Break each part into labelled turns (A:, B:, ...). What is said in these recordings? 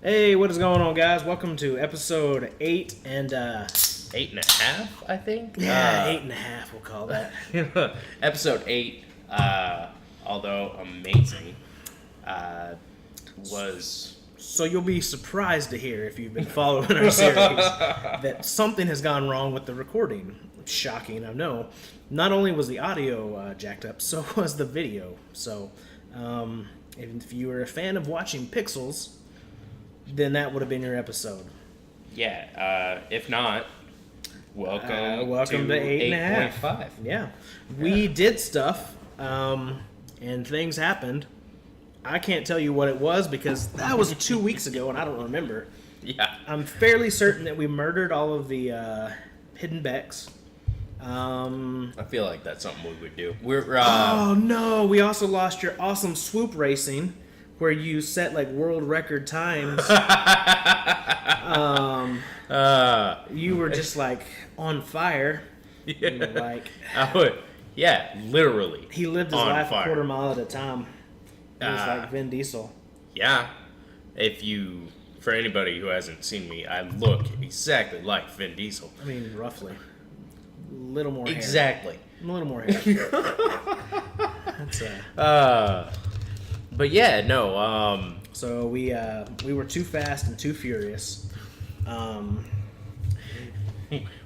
A: Hey, what is going on, guys? Welcome to episode 8 and
B: 8.5, I think.
A: yeah, 8.5. We'll call that
B: Episode 8, although amazing, was.
A: So you'll be surprised to hear, if you've been following our series, that something has gone wrong with the recording. Shocking, I know. Not only was the audio jacked up, so was the video. So, if you were a fan of watching Pixels, then that would have been your episode.
B: Yeah, if not, welcome
A: to 8.5.
B: 8.5.
A: Yeah. We did stuff, and things happened. I can't tell you what it was because that was 2 weeks ago and I don't remember.
B: Yeah.
A: I'm fairly certain that we murdered all of the hidden Becks.
B: I feel like that's something we would do.
A: Oh no, we also lost your awesome swoop racing where you set like world record times. You were just like on fire.
B: Yeah.
A: You were like,
B: yeah, literally.
A: he lived his life a quarter mile at a time. He was like Vin Diesel.
B: Yeah. For anybody who hasn't seen me, I look exactly like Vin Diesel.
A: I mean, roughly. A little more hair.
B: Exactly.
A: A little more hair. That's
B: But yeah, no.
A: So we were too fast and too furious.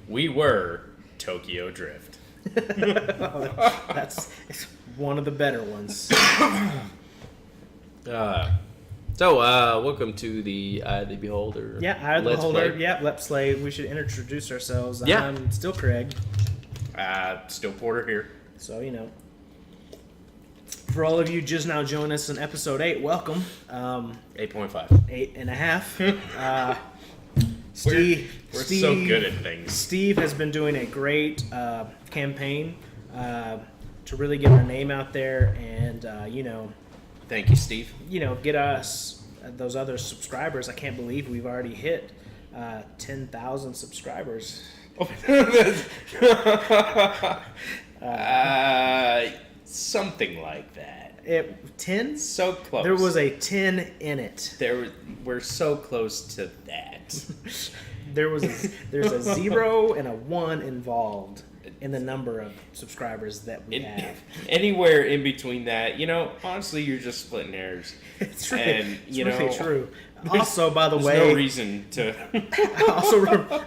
B: We were Tokyo Drift.
A: That's one of the better ones.
B: Welcome to the Eye of the Beholder.
A: Yeah, Eye of the
B: Let's
A: Beholder.
B: Play.
A: Yeah, Let's Play. We should introduce ourselves.
B: Yeah.
A: I'm still Craig.
B: Still Porter here.
A: So, for all of you just now joining us in episode 8, welcome.
B: 8.5.
A: 8.5. Steve,
B: we're so good at things.
A: Steve has been doing a great campaign to really get our name out there and,
B: Thank you, Steve.
A: Get us those other subscribers. I can't believe we've already hit 10,000 subscribers.
B: Something like that.
A: 10?
B: So close.
A: There was a 10 in it.
B: We're so close to that.
A: There's a 0 and a 1 involved in the number of subscribers that we have.
B: Anywhere in between that, honestly, you're just splitting hairs.
A: It's really,
B: and,
A: really true. Also, by the way,
B: there's no reason to.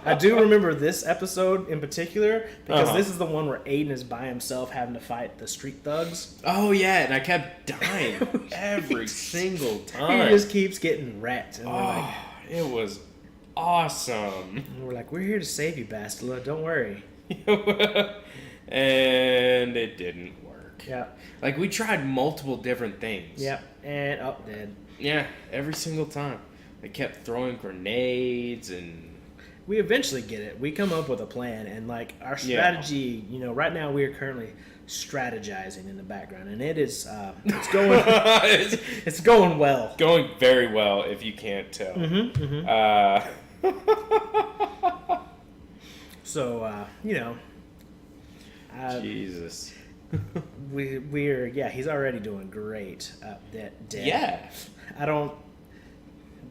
A: I do remember this episode in particular because this is the one where Aiden is by himself having to fight the street thugs.
B: Oh yeah, and I kept dying every single time.
A: He just keeps getting wrecked. And we're like,
B: it was awesome.
A: And we're like, we're here to save you, Bastila. Don't worry.
B: And it didn't work.
A: Yeah.
B: Like, we tried multiple different things.
A: Yep. And dead.
B: Yeah, every single time. They kept throwing grenades and...
A: We eventually get it. We come up with a plan, and, like, our strategy, right now we are currently strategizing in the background, and it is, it's going, it's going well.
B: Going very well, if you can't tell.
A: So,
B: Jesus.
A: we're he's already doing great. Dead.
B: Yeah.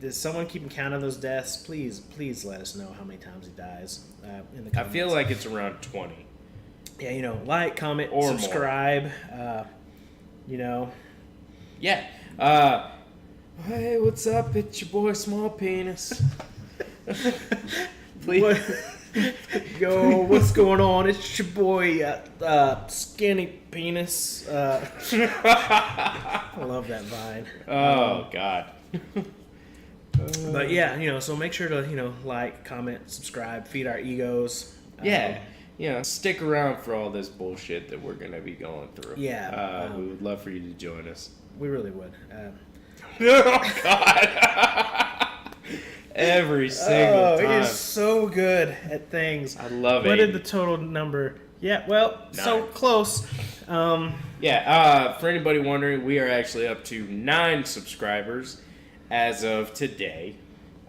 A: Does someone keep count of those deaths? Please let us know how many times he dies in the comments.
B: I feel like it's around 20.
A: Yeah, like, comment,
B: or
A: subscribe.
B: Yeah. Hey, what's up? It's your boy, Small Penis. Please.
A: Yo, what's going on? It's your boy, Skinny Penis. I love that Vine.
B: Oh, God.
A: But yeah, so make sure to, like, comment, subscribe, feed our egos.
B: Yeah. Stick around for all this bullshit that we're going to be going through.
A: Yeah.
B: We would love for you to join us.
A: We really would.
B: Oh, God. Every single time.
A: He is so good at things.
B: I love it.
A: What did the total number? Yeah, well, 9. So close.
B: For anybody wondering, we are actually up to 9 subscribers as of today.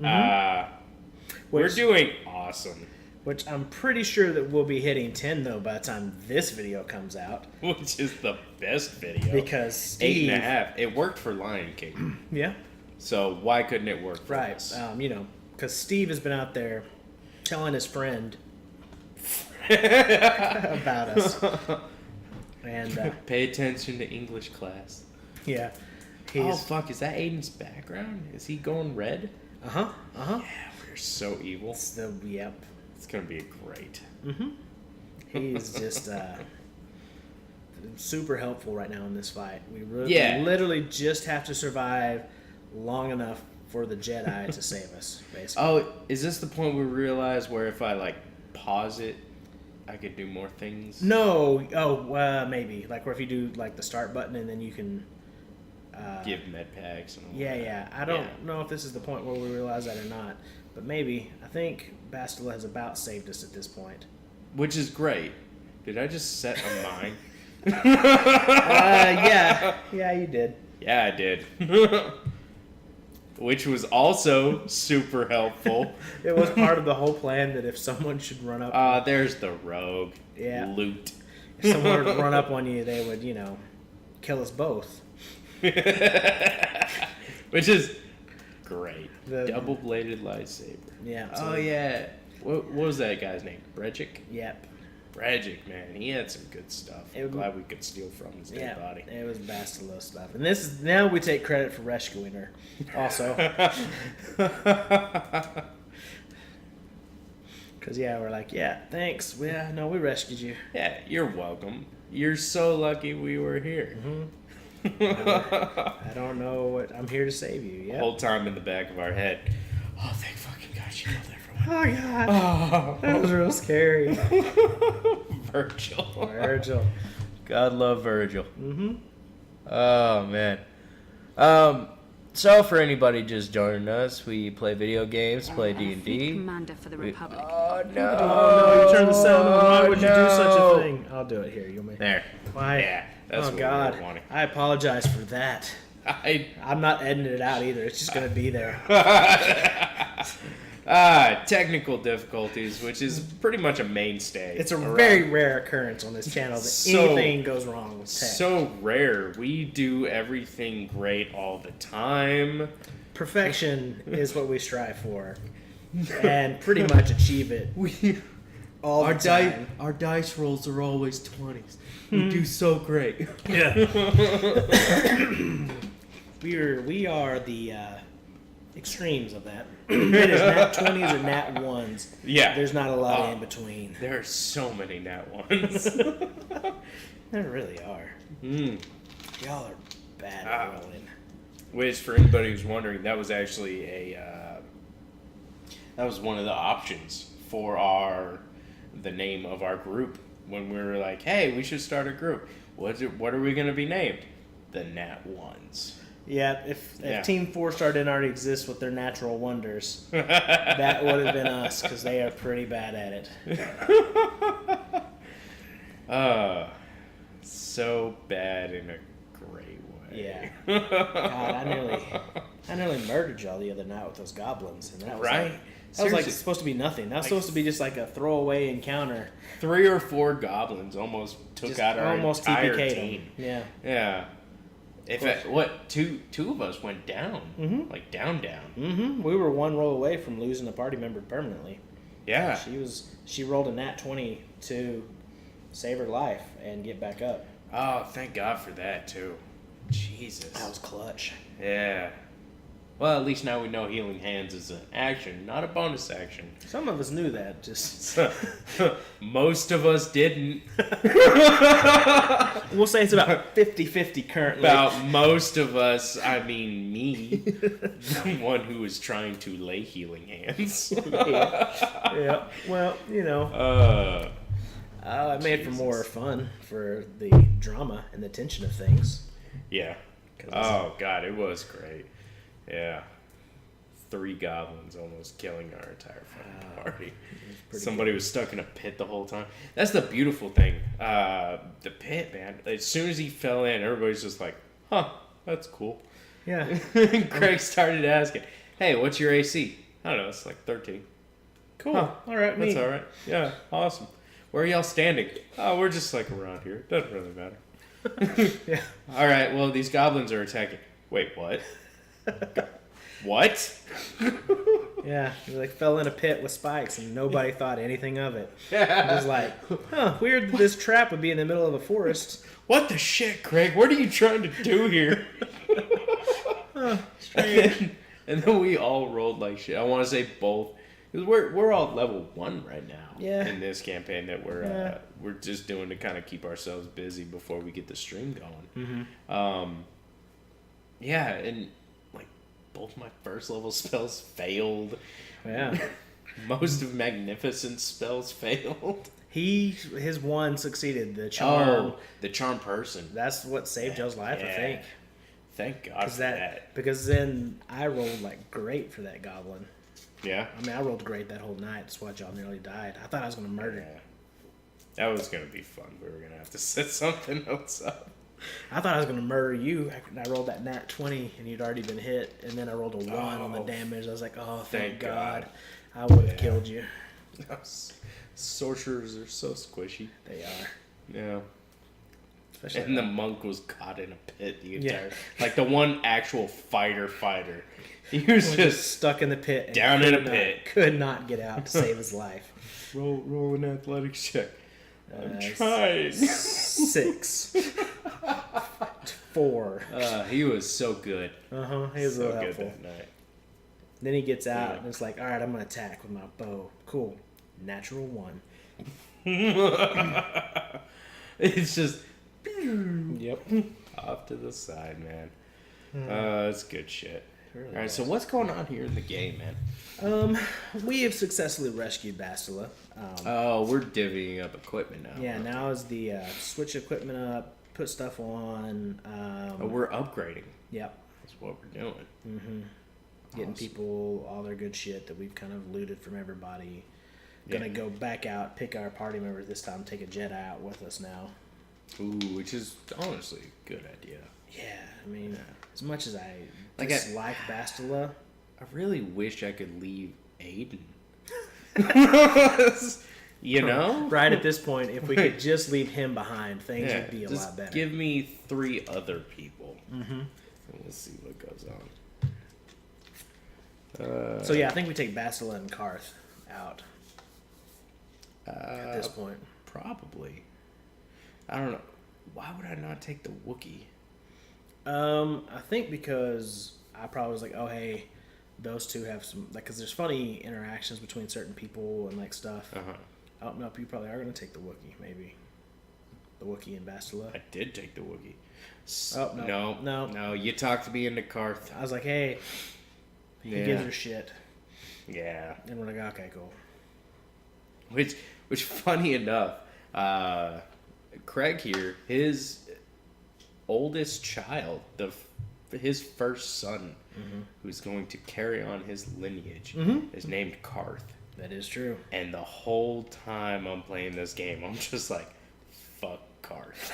B: We're doing awesome.
A: Which I'm pretty sure that we'll be hitting 10, though, by the time this video comes out.
B: Which is the best video.
A: Because Steve...
B: 8.5. It worked for Lion King.
A: Yeah.
B: So why couldn't it work for
A: Right.
B: us?
A: Because Steve has been out there telling his friend about us. And,
B: Pay attention to English class.
A: yeah.
B: Oh, fuck. Is that Aiden's background? Is he going red?
A: Uh-huh.
B: Yeah, we're so evil.
A: Yep.
B: It's going to be great.
A: He's just super helpful right now in this fight. We literally just have to survive long enough for the Jedi to save us, basically.
B: Oh, is this the point we realize where if I, pause it, I could do more things?
A: No. Maybe. Like, where if you do, the start button and then you can...
B: Give med packs and all
A: Yeah. I don't know if this is the point where we realize that or not, but maybe. I think Bastila has about saved us at this point.
B: Which is great. Did I just set a mine?
A: Yeah, you did.
B: Yeah, I did. Which was also super helpful.
A: It was part of the whole plan that if someone should run up...
B: there's the rogue.
A: Yeah.
B: Loot.
A: If someone would run up on you, they would, kill us both.
B: Which is great. Double-bladed lightsaber.
A: Yeah.
B: Oh, yeah. What was that guy's name? Bregic?
A: Yep.
B: Bregic, man. He had some good stuff. I'm glad we could steal from his dead body.
A: It was Bastila stuff. And now we take credit for rescuing her. Also. Because, we're like, thanks. We rescued you.
B: Yeah, you're welcome. You're so lucky we were here.
A: I don't know what... I'm here to save you, yeah.
B: The whole time in the back of our head. Oh, thank fucking God you killed everyone.
A: Oh, God. That was real scary.
B: Virgil. God love Virgil.
A: Mm-hmm.
B: Oh, man. So for anybody just joining us, we play video games, play D&D.
C: Commander for the Republic.
B: Oh, no.
A: Oh, no, you turned the sound on. Why would you do such a thing? I'll do it here. You may.
B: There.
A: Why?
B: Yeah, that's what
A: God.
B: we were wanting.
A: I apologize for that. I'm not editing it out either. It's just going to be there.
B: Technical difficulties, which is pretty much a mainstay.
A: It's a very rare occurrence on this channel that anything goes wrong with tech.
B: So rare. We do everything great all the time.
A: Perfection is what we strive for, and pretty much achieve it all the time.
B: Our dice rolls are always 20s. We do so great.
A: Yeah. we are the extremes of that. It is nat 20s or nat 1s.
B: Yeah.
A: There's not a lot in between.
B: There are so many nat 1s.
A: There really are. Y'all are bad at rolling.
B: Which, for anybody who's wondering, that was actually that was one of the options for the name of our group when we were like, hey, we should start a group. What are we going to be named? The Nat Ones.
A: Yeah, if Team 4 Star didn't already exist with their natural wonders, that would have been us, because they are pretty bad at it.
B: So bad in a great way.
A: Yeah. God, I nearly murdered y'all the other night with those goblins, and that was supposed to be nothing. That was supposed to be just like a throwaway encounter.
B: 3 or 4 goblins almost took out our entire team.
A: Them. Yeah.
B: Yeah. Two of us went down. Mm-hmm. Like down.
A: Mm-hmm. We were one roll away from losing a party member permanently.
B: Yeah.
A: She rolled a nat 20 to save her life and get back up.
B: Oh, thank God for that too. Jesus.
A: That was clutch.
B: Yeah. Well, at least now we know healing hands is an action, not a bonus action.
A: Some of us knew that. Just
B: most of us didn't.
A: We'll say it's about 50-50 currently.
B: About most of us, I mean me, the one who is trying to lay healing hands.
A: Yeah. Well, it made for more fun for the drama and the tension of things.
B: Yeah. Oh God, it was great. Yeah. 3 goblins almost killing our entire fucking party. Somebody was stuck in a pit the whole time. That's the beautiful thing. The pit, man. As soon as he fell in, everybody's just like, huh, that's cool.
A: Yeah.
B: Craig started asking, hey, what's your AC? I don't know, it's like 13.
A: Cool.
B: Huh,
A: all right,
B: that's
A: neat.
B: all right. Yeah, awesome. Where are y'all standing? Oh, we're just like around here. Doesn't really matter.
A: Yeah.
B: All right, well, these goblins are attacking. Wait, what? What?
A: Yeah, he like fell in a pit with spikes and nobody thought anything of it. It was like, huh, weird that this trap would be in the middle of a forest.
B: What the shit, Craig? What are you trying to do here? and then we all rolled like shit. I want to say both. Because we're all level 1 right now in this campaign that we're just doing to kind of keep ourselves busy before we get the stream going. Yeah, and like both my first level spells failed.
A: Yeah.
B: Most of Magnificent's spells failed.
A: His one succeeded. The charm.
B: Oh, the charm person.
A: That's what saved Joe's life, I think.
B: Thank God for that.
A: Because then I rolled like great for that goblin.
B: Yeah.
A: I mean, I rolled great that whole night. That's why Joe nearly died. I thought I was going to murder him.
B: That was going to be fun. We were going to have to set something else up.
A: I thought I was going to murder you. I rolled that nat 20 and you'd already been hit. And then I rolled a 1 on the damage. I was like, oh, thank God. I would have killed you.
B: Sorcerers are so squishy.
A: They are.
B: Yeah.
A: Especially
B: and the monk was caught in a pit the entire like the one actual fighter. He was just
A: stuck in the pit. And
B: down in a pit.
A: Could not get out to save his life.
B: Roll an athletics check. I'm trying.
A: 6. 4.
B: He was so good.
A: He was
B: so
A: real
B: good
A: helpful.
B: that night.
A: Then he gets out and it's like, all right, I'm going to attack with my bow. Cool. Natural 1.
B: It's just
A: yep,
B: off to the side, man. It's good shit.
A: Really
B: all right, so what's going on here in the game,
A: man? We have successfully rescued Bastila.
B: We're divvying up equipment now.
A: Yeah, now is the switch equipment up, put stuff on.
B: We're upgrading.
A: Yep,
B: that's what we're doing.
A: Getting people all their good shit that we've kind of looted from everybody. Gonna go back out, pick our party members this time, take a Jedi out with us now.
B: Ooh, which is honestly a good idea.
A: Yeah, I mean, as much as I dislike Bastila,
B: I really wish I could leave Aiden. You know?
A: Right at this point, if we could just leave him behind, things would be a lot better.
B: Give me 3 other people. And we'll see what goes on.
A: So yeah, I think we take Bastila and Karth out at this point.
B: Probably. I don't know. Why would I not take the Wookiee?
A: I think because I probably was like, oh hey, those two have some like, because there's funny interactions between certain people and like stuff. I don't know if you probably are going to take the Wookiee, maybe. The Wookiee and Bastila.
B: I did take the Wookiee.
A: No.
B: You talked me into Karth.
A: I was like, hey, he gives her shit.
B: Yeah.
A: And we're like, okay, cool.
B: Which funny enough, Craig here, his oldest child, his first son, who's going to carry on his lineage, is named Karth.
A: That is true.
B: And the whole time I'm playing this game, I'm just like, fuck Karth.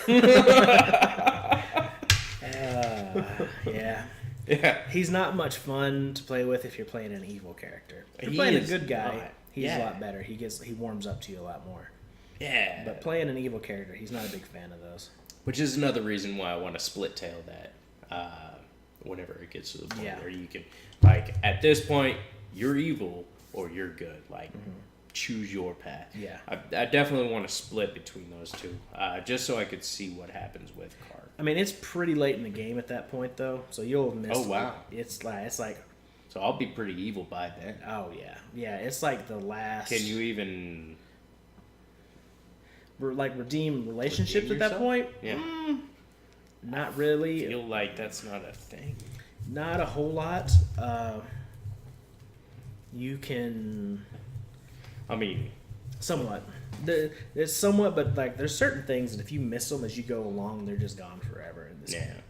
B: Yeah.
A: He's not much fun to play with if you're playing an evil character. If you're playing a good guy, he's a lot better. He warms up to you a lot more.
B: Yeah.
A: But playing an evil character, he's not a big fan of those.
B: Which is another reason why I want to split tail that whenever it gets to the point where you can, like, at this point, you're evil or you're good. Like, choose your path.
A: Yeah.
B: I definitely want to split between those two, just so I could see what happens with Karth.
A: I mean, it's pretty late in the game at that point, though, so you'll miss.
B: Oh, wow.
A: It's like.
B: So I'll be pretty evil by then.
A: Oh, yeah. It's like the last.
B: Can you even
A: redeem relationships at that point?
B: Yeah.
A: Not really.
B: I feel like that's not a thing.
A: Not a whole lot. You can.
B: I mean,
A: somewhat. There's somewhat, but like there's certain things that if you miss them as you go along, they're just gone forever in this game.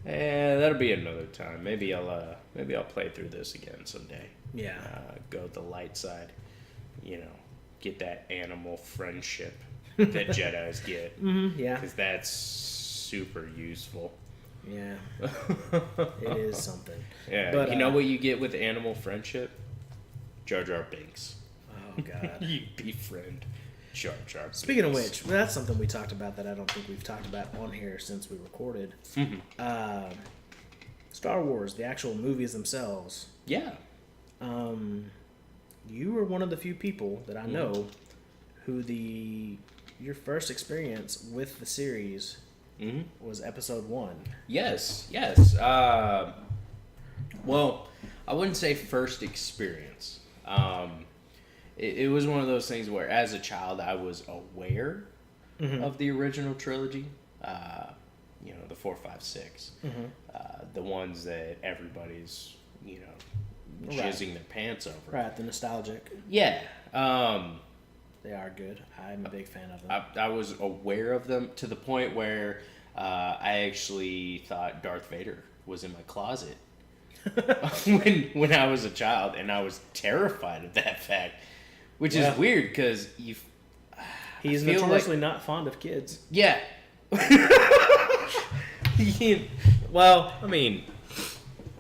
B: Yeah, that'll be another time. Maybe I'll play through this again someday.
A: Yeah.
B: Go the light side. You know, get that animal friendship that Jedis get.
A: Yeah.
B: Because that's super useful.
A: Yeah. It is something.
B: Yeah. But you know what you get with animal friendship? Jar Jar Binks.
A: Oh, God.
B: You befriend Jar Jar Binks.
A: Speaking of which, that's something we talked about that I don't think we've talked about on here since we recorded. Star Wars, the actual movies themselves.
B: Yeah.
A: You were one of the few people that I know who your first experience with the series was episode 1.
B: Yes. Well, I wouldn't say first experience. It was one of those things where, as a child, I was aware of the original trilogy. The 4, 5, 6. The ones that everybody's, jizzing their pants over.
A: Right, the nostalgic.
B: Yeah.
A: They are good. I'm a big fan of them.
B: I was aware of them to the point where I actually thought Darth Vader was in my closet when I was a child, and I was terrified of that fact, which is weird because
A: he's notoriously not fond of kids.
B: Yeah. Well, I mean,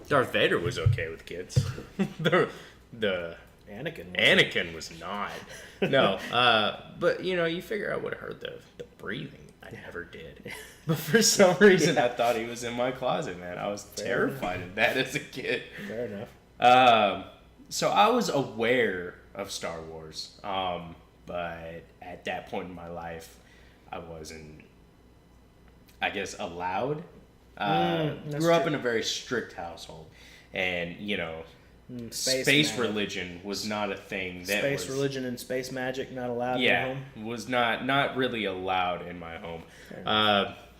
B: Darth Vader was okay with kids. the Anakin was not. No, but you figure I would have heard the breathing. I never did. But for some reason, I thought he was in my closet, man. I was terrified of that as a kid.
A: Fair enough.
B: So I was aware of Star Wars, but at that point in my life, I wasn't, I guess, allowed. Grew up in a very strict household, and space religion was not a thing.
A: Space religion and space magic not allowed in your home?
B: Was not really allowed in my home.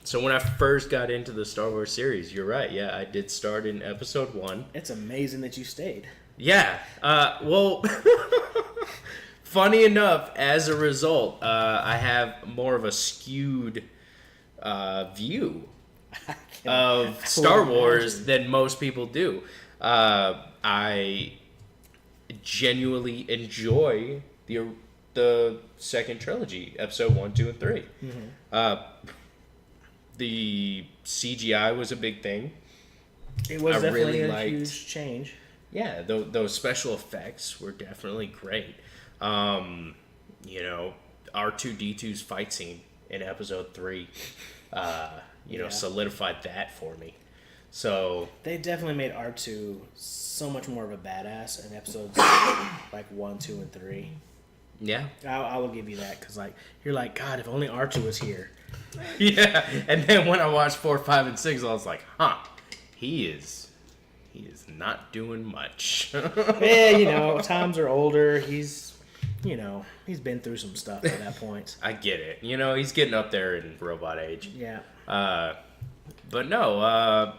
B: So when I first got into the Star Wars series, you're right. Yeah, I did start in episode 1.
A: It's amazing that you stayed.
B: Yeah. Well, funny enough, as a result, I have more of a skewed view of Star Wars than most people do. I genuinely enjoy the second trilogy, episode 1, 2, and 3. The CGI was a big thing.
A: It was definitely a huge change.
B: Yeah, those special effects were definitely great. R2-D2's fight scene in episode 3, solidified that for me. So
A: they definitely made R2 so much more of a badass in episodes like 1, 2, and 3.
B: Yeah,
A: I will give you that because you're like, God, if only R2 was here.
B: Yeah, and then when I watched 4, 5, and 6, I was like, he is not doing much.
A: Yeah, times are older. He's been through some stuff at that point.
B: I get it. He's getting up there in robot age.
A: Yeah.
B: But no,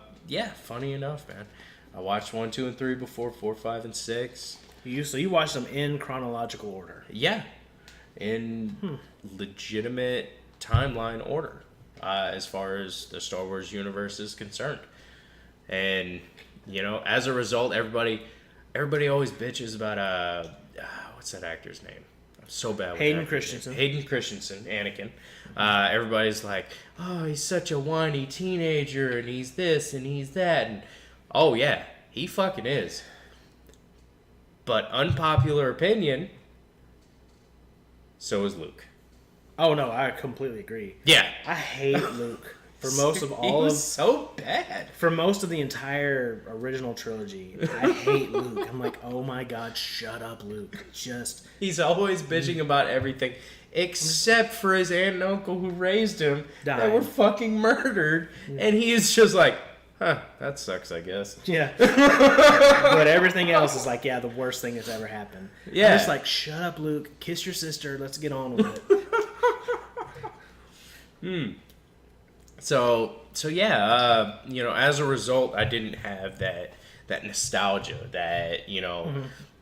B: funny enough, man. I watched 1, 2, and 3 before 4, 5, and 6.
A: So you watched them in chronological order?
B: Yeah, in legitimate timeline order, as far as the Star Wars universe is concerned. And as a result, everybody always bitches about what's that actor's name? I'm so bad with
A: Hayden Christensen.
B: Anakin. Everybody's like, oh, he's such a whiny teenager, and he's this and he's that, and oh yeah, he fucking is. But unpopular opinion, so is Luke.
A: Oh no, I completely agree.
B: Yeah,
A: I hate Luke for most of
B: he was so bad.
A: For most of the entire original trilogy, I hate Luke. I'm like, oh my God, shut up, Luke.
B: He's always bitching about everything, except for his aunt and uncle who raised him that were fucking murdered, and he is just like, that sucks, I guess.
A: Yeah. But everything else is like, the worst thing that's ever happened.
B: Yeah.
A: I'm just like, shut up, Luke. Kiss your sister. Let's get on with it.
B: So yeah, as a result, I didn't have that nostalgia that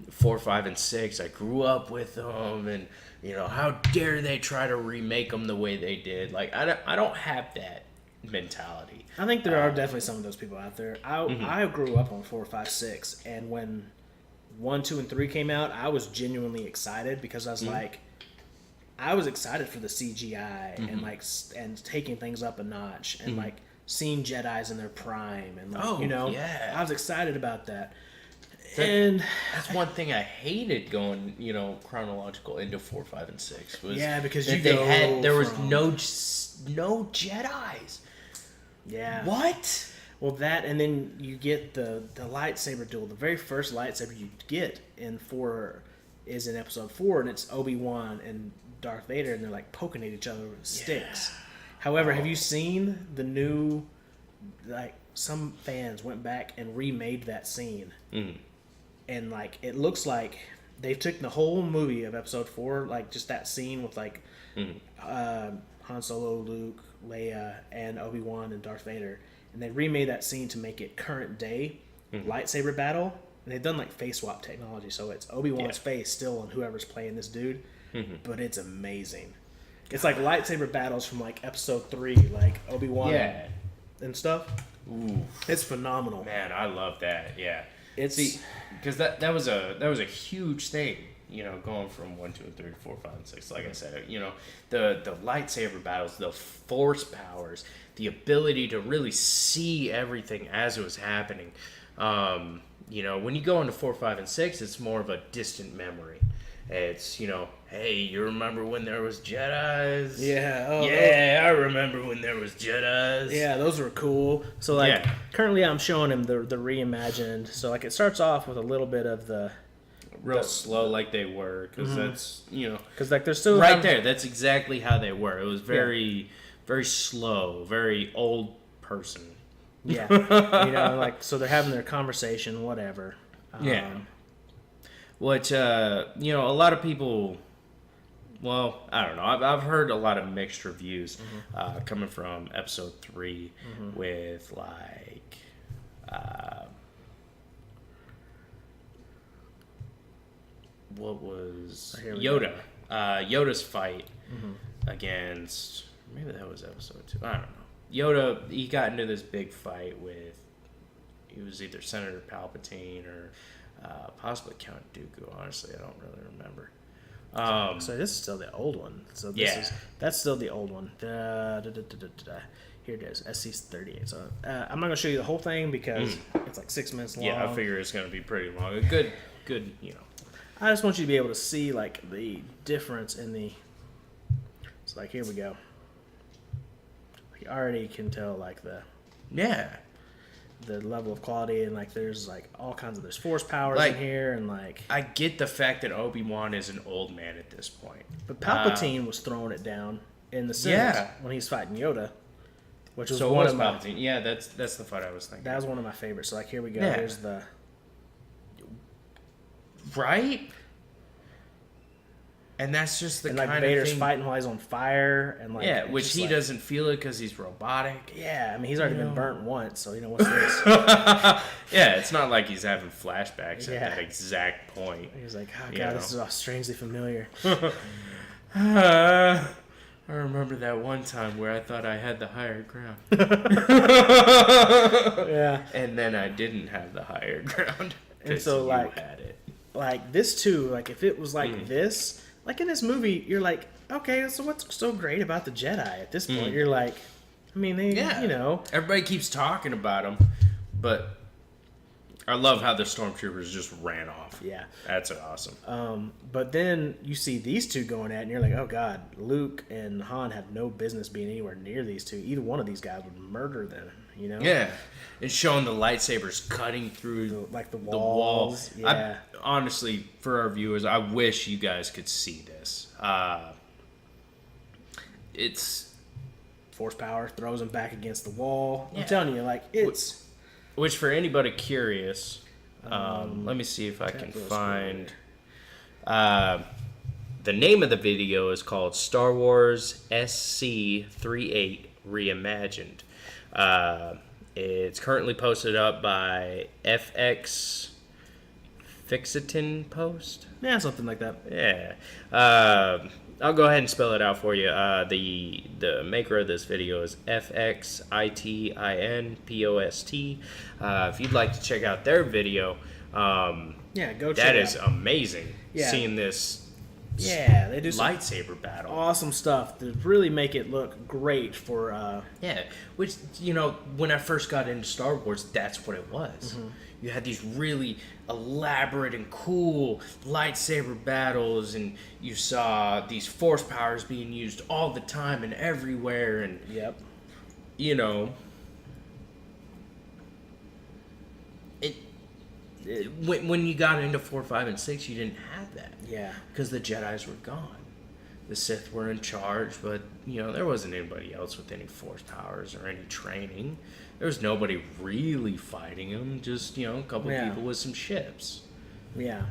B: 4, 5, and 6. I grew up with them, and how dare they try to remake them the way they did? Like I don't have that mentality.
A: I think there are definitely some of those people out there. I grew up on 4, 5, 6, and when 1, 2, and 3 came out, I was genuinely excited because I was like, I was excited for the CGI and taking things up a notch and seeing Jedis in their prime and I was excited about that. That's
B: one thing I hated going chronological into 4, 5, and 6 was
A: because
B: there was no Jedis.
A: Yeah.
B: What?
A: Well, that, and then you get the lightsaber duel. The very first lightsaber you get in 4 is in episode 4, and it's Obi-Wan and Darth Vader, and they're like poking at each other with sticks. However, have you seen the new, like, some fans went back and remade that scene, and like it looks like they've took the whole movie of episode 4, like just that scene with like Han Solo, Luke, Leia, and Obi-Wan and Darth Vader, and they remade that scene to make it current day lightsaber battle. And they've done like face swap technology, so it's Obi-Wan's face still on whoever's playing this dude, but it's amazing. It's like lightsaber battles from like episode 3, like Obi-Wan and stuff.
B: Ooh,
A: it's phenomenal.
B: Man, I love that. Yeah,
A: it's
B: because that was a huge thing. You know, going from 1, 2, 3, 4, 5, and 6. Like I said, you know, the lightsaber battles, the force powers, the ability to really see everything as it was happening. You know, when you go into 4, 5, and 6, it's more of a distant memory. It's, you know, hey, you remember when there was Jedis?
A: Yeah.
B: I remember when there was Jedis.
A: Yeah, those were cool. So, like, currently I'm showing him the reimagined. So, like, it starts off with a little bit of the...
B: Real slow like they were, because that's, you know...
A: Because, like, they're still...
B: Right there, that's exactly how they were. It was very, very slow, very old person.
A: Yeah. You know, like, so they're having their conversation, whatever.
B: What, you know, a lot of people, well, I don't know. I've heard a lot of mixed reviews coming from episode 3 with, like, what was Yoda? Yoda's fight against, maybe that was episode 2. I don't know. Yoda, he got into this big fight with, he was either Senator Palpatine or possibly Count Dooku. Honestly, I don't really remember.
A: So this is still the old one. So that's still the old one. Here it is, SC38. So I'm not gonna show you the whole thing because it's like 6 minutes long.
B: Yeah, I figure it's gonna be pretty long. A good, you know.
A: I just want you to be able to see like the difference in the. It's like here we go. You already can tell like the level of quality, and like there's like all kinds of, there's force powers in here, and like
B: I get the fact that Obi-Wan is an old man at this point,
A: but Palpatine was throwing it down in the Senate when he's fighting Yoda, which was one of my
B: Palpatine. Yeah, that's the fight I was thinking.
A: That was one of my favorites. So like here we go. There's the
B: right. And that's just the
A: and
B: kind
A: like
B: of
A: Vader's
B: thing.
A: Fighting while he's on fire, and like
B: which he
A: like,
B: doesn't feel it because he's robotic.
A: Yeah, I mean he's already been burnt once, so you know what's this?
B: Yeah, it's not like he's having flashbacks at that exact point.
A: He's like, oh god, this is all strangely familiar.
B: I remember that one time where I thought I had the higher ground. And then I didn't have the higher ground.
A: And so like
B: had it.
A: Like this too, like if it was like this, like in this movie, you're like, okay, so what's so great about the Jedi at this point? You're like, I mean, they, you know.
B: Everybody keeps talking about them, but I love how the stormtroopers just ran off.
A: Yeah.
B: That's awesome.
A: But then you see these two going at it, and you're like, oh god, Luke and Han have no business being anywhere near these two. Either one of these guys would murder them, you know?
B: Yeah. It's showing the lightsabers cutting through
A: the walls. Yeah.
B: Honestly, for our viewers, I wish you guys could see this. It's
A: force power throws them back against the wall. I'm telling you, like it's.
B: Which for anybody curious, let me see if I can find. The name of the video is called Star Wars SC38 Reimagined. It's currently posted up by FX Fixitin Post.
A: Yeah, something like that.
B: Yeah. I'll go ahead and spell it out for you. The maker of this video is FXITINPOST. If you'd like to check out their video,
A: go check it out.
B: That is amazing. Seeing this.
A: Yeah, they do some
B: lightsaber battle.
A: Awesome stuff to really make it look great for.
B: Which, you know, when I first got into Star Wars, that's what it was. You had these really elaborate and cool lightsaber battles, and you saw these force powers being used all the time and everywhere, and you know, when you got into 4, 5, and 6, you didn't have that.
A: Yeah.
B: Because the Jedis were gone. The Sith were in charge, but, there wasn't anybody else with any force powers or any training. There was nobody really fighting them, just, a couple people with some ships.
A: Yeah.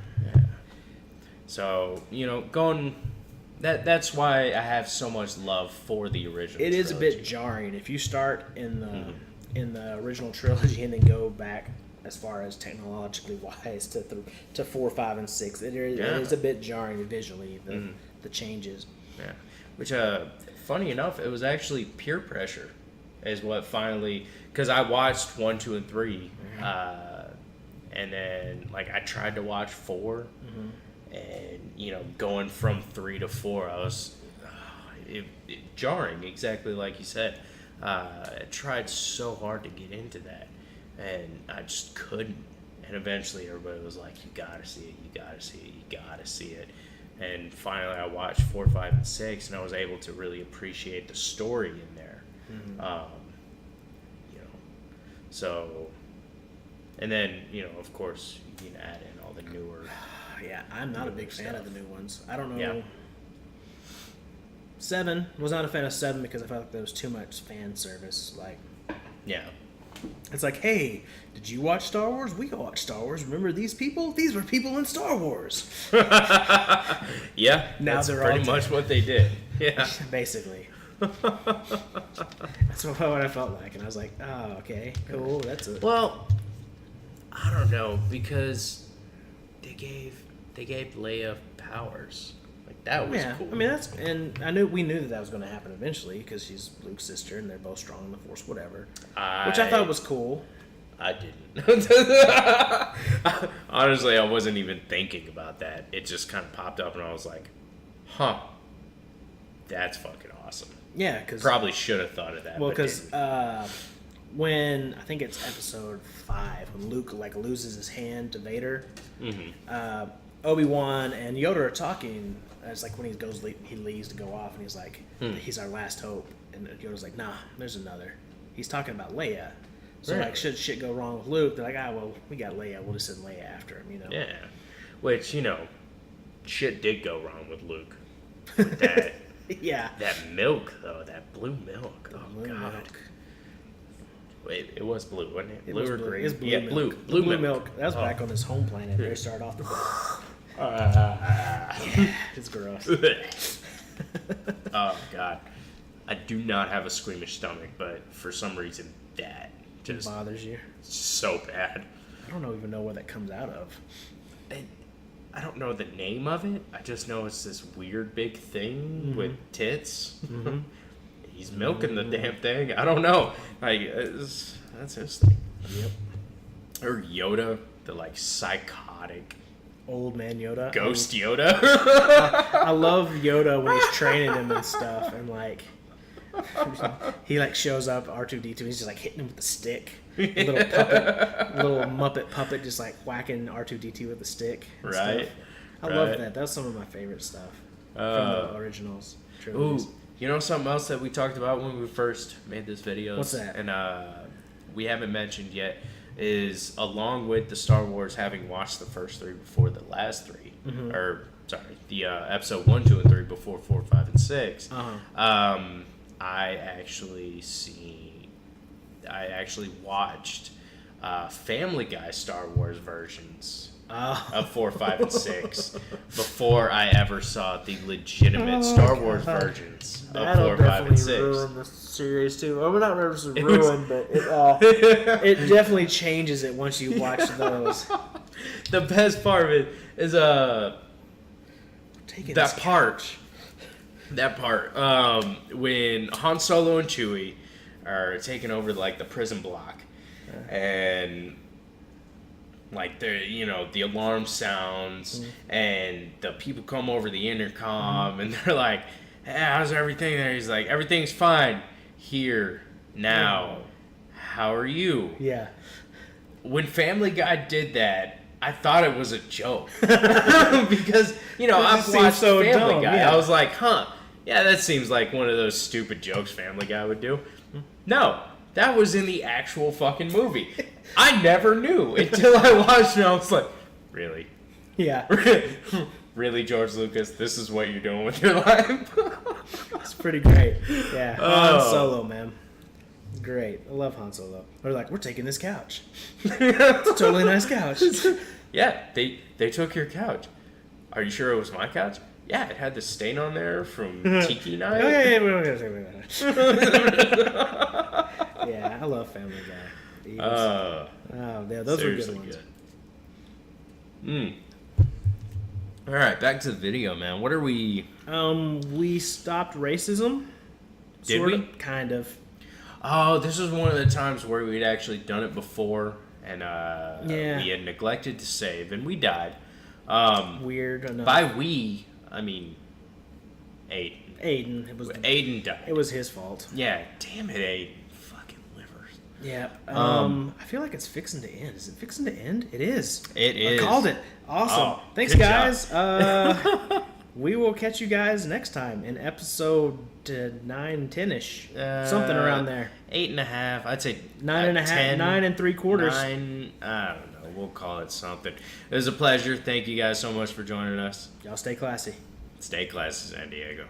B: So, that's why I have so much love for the original
A: trilogy. Is a bit jarring. If you start in the original trilogy and then go back as far as technologically wise to 4, 5, and 6, it is a bit jarring visually, the changes.
B: Yeah. Which, funny enough, it was actually peer pressure is what finally... Because I watched 1, 2, and 3, and then, I tried to watch 4, and, going from 3 to 4, I was... jarring, exactly like you said. I tried so hard to get into that, and I just couldn't. And eventually everybody was like, you gotta see it, you gotta see it, you gotta see it. And finally I watched 4, 5, and 6, and I was able to really appreciate the story in there. So, and then, of course, you can add in all the newer...
A: Yeah, I'm not a big fan of the new ones. I don't know...
B: Yeah.
A: 7, was not a fan of 7 because I felt like there was too much fan service.
B: Yeah.
A: It's like, hey, did you watch Star Wars? We watched Star Wars. Remember these people? These were people in Star Wars.
B: Yeah,
A: now
B: that's
A: they're
B: pretty
A: all
B: much what they did. Yeah.
A: Basically. That's what I felt like. And I was like, oh, okay, cool. That's it.
B: Well, I don't know, because they gave Leia powers. That was cool.
A: I mean, we knew that was going to happen eventually because she's Luke's sister and they're both strong in the Force, whatever. Which I thought was cool.
B: I didn't. Honestly, I wasn't even thinking about that. It just kind of popped up and I was like, huh, that's fucking awesome.
A: Yeah, because...
B: Probably should have thought of that.
A: Well, because when, I think it's episode 5, when Luke, loses his hand to Vader, Obi-Wan and Yoda are talking. It's when he leaves to go off, and he's like, he's our last hope. And Yoda's like, nah, there's another. He's talking about Leia. So, should shit go wrong with Luke, they're like, well, we got Leia. We'll just send Leia after him,
B: Yeah. Which, shit did go wrong with Luke. With that.
A: Yeah.
B: That milk, though. That blue milk.
A: Blue
B: God.
A: milk.
B: Wait, it was blue, wasn't it?
A: It
B: Blue
A: was
B: or
A: blue.
B: green?
A: It was blue milk.
B: Blue
A: milk. That was back on his home planet. They started off the book. It's gross.
B: Oh, God. I do not have a squeamish stomach, but for some reason that just
A: bothers you.
B: So bad.
A: I don't even know where that comes out of.
B: I don't know the name of it. I just know it's this weird big thing with tits. He's milking the damn thing. I don't know. That's his thing.
A: Yep.
B: Or Yoda, the psychotic
A: old man Yoda.
B: Ghost Yoda.
A: I love Yoda when he's training him and stuff, and he shows up R2-D2. He's just hitting him with the stick. A little puppet, little Muppet puppet, just whacking R2-D2 with the stick.
B: Right.
A: Stuff. I love that. That's some of my favorite stuff from the originals. Trilogies.
B: Ooh, something else that we talked about when we first made this video?
A: What's that?
B: And we haven't mentioned yet is, along with the Star Wars, having watched the first 3 before the last 3, the episode 1, 2, and 3 before 4, 5, and 6. I actually watched Family Guy Star Wars versions of 4, 5, and 6 before I ever saw the legitimate Star Wars versions of 4, 5, and 6. That'll
A: definitely ruin the series too. Well, not necessarily ruin, but it definitely changes it once you watch those.
B: The best part of it is that part when Han Solo and Chewie are taking over the prison block, and the alarm sounds and the people come over the intercom and they're like, hey, how's everything there? He's like, everything's fine here now. How are you?
A: Yeah.
B: When Family Guy did that, I thought it was a joke because I've watched Family Guy. Yeah. I was like, yeah, that seems like one of those stupid jokes Family Guy would do. No, That was in the actual fucking movie. I never knew until I watched it. I was like, really?
A: Yeah.
B: Really, George Lucas? This is what you're doing with your life?
A: It's pretty great. Yeah. Han Solo, man. Great. I love Han Solo. They're like, we're taking this couch. It's a totally nice couch.
B: Yeah, they took your couch. Are you sure it was my couch? Yeah, it had the stain on there from Tiki Night.
A: Oh, yeah, we don't gotta say that. Yeah, I love Family Guy. Yeah, those were good ones.
B: Good. All right, back to the video, man. What are we...
A: We stopped racism.
B: Did we?
A: Kind of.
B: Oh, this was one of the times where we'd actually done it before, and we had neglected to save, and we died.
A: Weird enough.
B: By we, I mean Aiden.
A: Aiden
B: died.
A: It was his fault.
B: Yeah, damn it, Aiden. Fucking livers.
A: Yeah. I feel like it's fixing to end. Is it fixing to end? It is.
B: It is.
A: I called it. Awesome.
B: Oh,
A: Thanks, guys. We will catch you guys next time in episode 9, 10-ish. Something around there.
B: 8.5. I'd say
A: 9.5.
B: 10,
A: 9 3/4.
B: 9. I don't know. We'll call it something. It was a pleasure. Thank you guys so much for joining us.
A: Y'all stay classy.
B: Stay classy, San Diego.